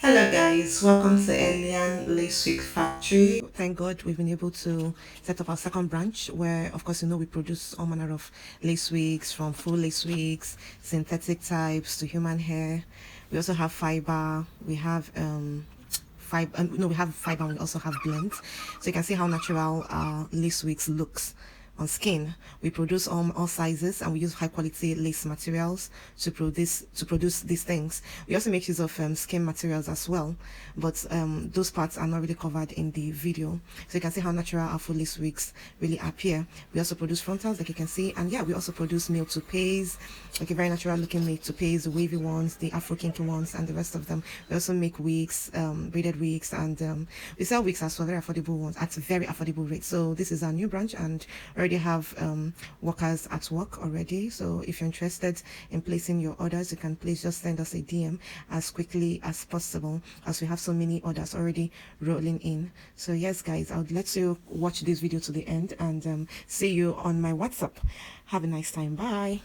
Hello guys, welcome to Elyanne Lace Wig Factory. Thank God we've been able to set up our second branch where of course we produce all manner of lace wigs, from full lace wigs, synthetic types to human hair. We also have fiber, we have fiber, no, we have fiber and we also have blends. So you can see how natural lace wigs looks on skin. We produce all sizes and we use high quality lace materials to produce these things. We also make use of skin materials as well, but those parts are not really covered in the video. So you can see how natural our full lace wigs really appear. We also produce frontals, like you can see, and yeah, we also produce male toupees, like a very natural looking male toupees, the wavy ones, the afro kinky ones, and the rest of them. We also make wigs, braided wigs, and we sell wigs as well, very affordable ones at very affordable rates. So this is our new branch, and already have workers at work already. So if you're interested in placing your orders, you can please just send us a DM as quickly as possible, as we have so many orders already rolling in. So yes guys, I would let you watch this video to the end and see you on my WhatsApp. Have a nice time. Bye.